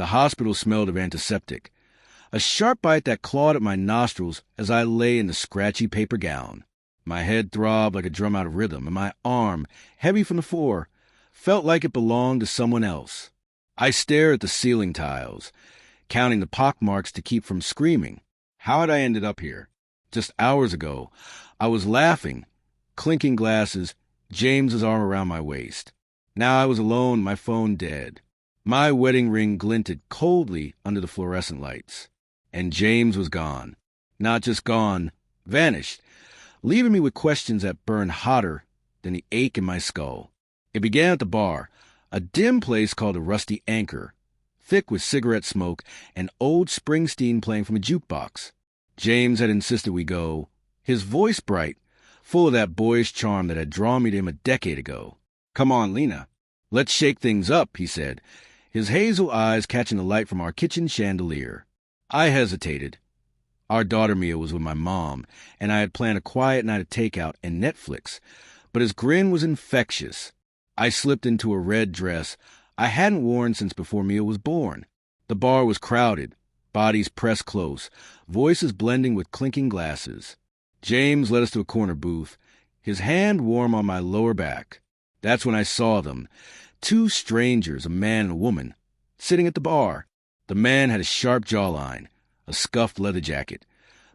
The hospital smelled of antiseptic. A sharp bite that clawed at my nostrils as I lay in the scratchy paper gown. My head throbbed like a drum out of rhythm, and my arm, heavy from the floor, felt like it belonged to someone else. I stared at the ceiling tiles, counting the pockmarks to keep from screaming. How had I ended up here? Just hours ago, I was laughing, clinking glasses, James's arm around my waist. Now I was alone, my phone dead. My wedding ring glinted coldly under the fluorescent lights. And James was gone. Not just gone, vanished, leaving me with questions that burned hotter than the ache in my skull. It began at the bar, a dim place called the Rusty Anchor, thick with cigarette smoke and old Springsteen playing from a jukebox. James had insisted we go, his voice bright, full of that boyish charm that had drawn me to him a decade ago. "Come on, Lena. Let's shake things up," he said, his hazel eyes catching the light from our kitchen chandelier. I hesitated. Our daughter Mia was with my mom, and I had planned a quiet night of takeout and Netflix, but his grin was infectious. I slipped into a red dress I hadn't worn since before Mia was born. The bar was crowded, bodies pressed close, voices blending with clinking glasses. James led us to a corner booth, his hand warm on my lower back. That's when I saw them, two strangers, a man and a woman, sitting at the bar. The man had a sharp jawline, a scuffed leather jacket.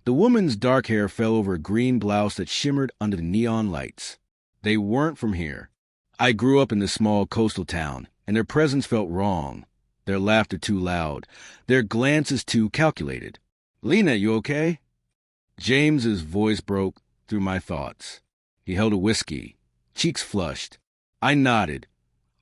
The woman's dark hair fell over a green blouse that shimmered under the neon lights. They weren't from here. I grew up in this small coastal town, and their presence felt wrong. Their laughter too loud, their glances too calculated. "Lena, you okay?" James's voice broke through my thoughts. He held a whiskey, cheeks flushed. I nodded,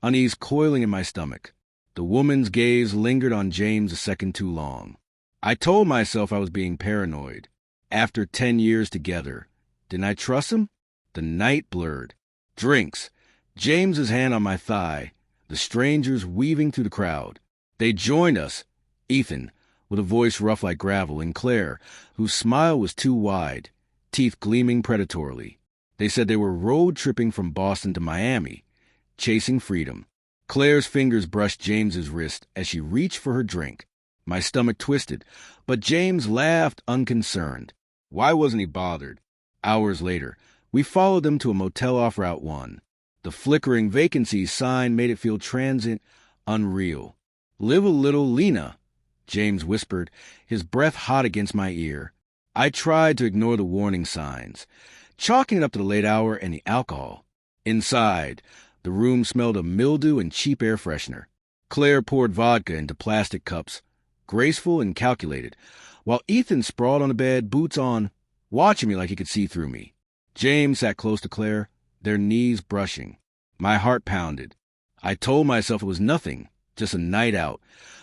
unease coiling in my stomach. The woman's gaze lingered on James a second too long. I told myself I was being paranoid. After 10 years together, didn't I trust him? The night blurred. Drinks. James's hand on my thigh. The strangers weaving through the crowd. They joined us. Ethan, with a voice rough like gravel, and Claire, whose smile was too wide, teeth gleaming predatorily. They said they were road-tripping from Boston to Miami, chasing freedom. Claire's fingers brushed James's wrist as she reached for her drink. My stomach twisted, but James laughed unconcerned. Why wasn't he bothered? Hours later, we followed them to a motel off Route 1. The flickering vacancy sign made it feel transient, unreal. "Live a little, Lena," James whispered, his breath hot against my ear. I tried to ignore the warning signs, chalking it up to the late hour and the alcohol. Inside, the room smelled of mildew and cheap air freshener. Claire poured vodka into plastic cups, graceful and calculated, while Ethan sprawled on the bed, boots on, watching me like he could see through me. James sat close to Claire, their knees brushing. My heart pounded. I told myself it was nothing, just a night out,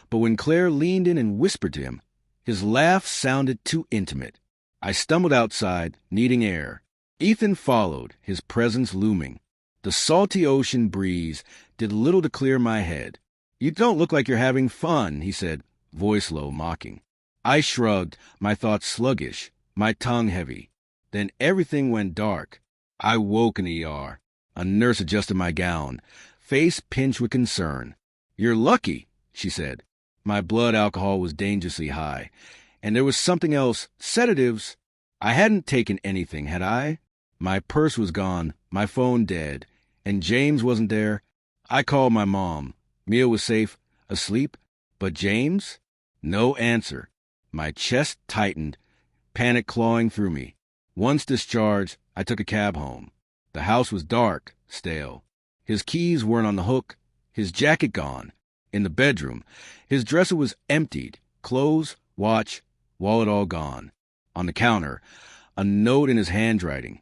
but when Claire leaned in and whispered to him, his laugh sounded too intimate. I stumbled outside, needing air. Ethan followed, his presence looming. The salty ocean breeze did little to clear my head. "You don't look like you're having fun," he said, voice low, mocking. I shrugged, my thoughts sluggish, my tongue heavy. Then everything went dark. I woke in the ER. A nurse adjusted my gown, face pinched with concern. "You're lucky," she said. My blood alcohol was dangerously high. And there was something else, sedatives. I hadn't taken anything, had I? My purse was gone, my phone dead, and James wasn't there. I called my mom. Mia was safe, asleep, but James? No answer. My chest tightened, panic clawing through me. Once discharged, I took a cab home. The house was dark, stale. His keys weren't on the hook, his jacket gone. In the bedroom, his dresser was emptied, clothes, watch, wallet all gone. On the counter, a note in his handwriting.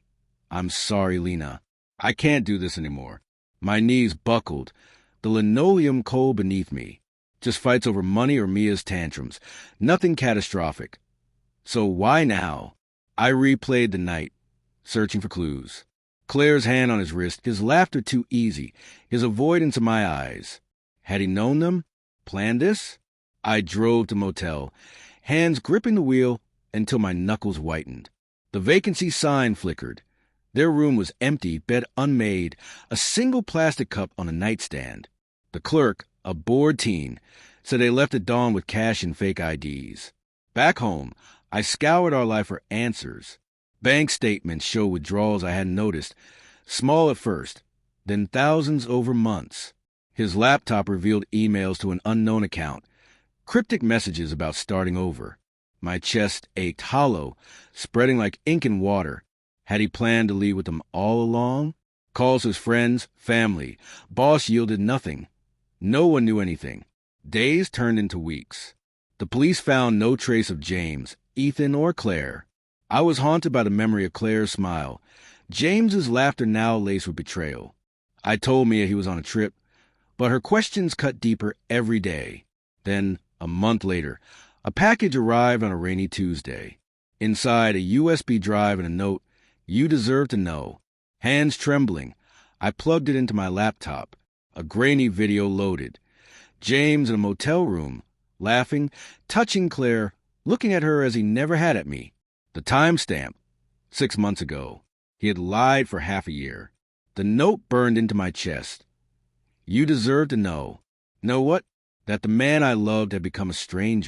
"I'm sorry, Lena. I can't do this anymore." My knees buckled, the linoleum cold beneath me. Just fights over money or Mia's tantrums. Nothing catastrophic. So why now? I replayed the night, searching for clues. Claire's hand on his wrist, his laughter too easy, his avoidance of my eyes. Had he known them? Planned this? I drove to motel, hands gripping the wheel until my knuckles whitened. The vacancy sign flickered. Their room was empty, bed unmade, a single plastic cup on a nightstand. The clerk, a bored teen, so they left at dawn with cash and fake IDs. Back home, I scoured our life for answers. Bank statements show withdrawals I hadn't noticed, small at first, then thousands over months. His laptop revealed emails to an unknown account, cryptic messages about starting over. My chest ached hollow, spreading like ink in water. Had he planned to leave with them all along? Calls to his friends, family. Boss yielded nothing. No one knew anything. Days turned into weeks. The police found no trace of James, Ethan, or Claire. I was haunted by the memory of Claire's smile. James's laughter now laced with betrayal. I told Mia he was on a trip, but her questions cut deeper every day. Then, a month later, a package arrived on a rainy Tuesday. Inside, a USB drive and a note, "You deserve to know." Hands trembling, I plugged it into my laptop. A grainy video loaded. James in a motel room, laughing, touching Claire, looking at her as he never had at me. The timestamp, 6 months ago. He had lied for half a year. The note burned into my chest. You deserve to know. Know what? That the man I loved had become a stranger.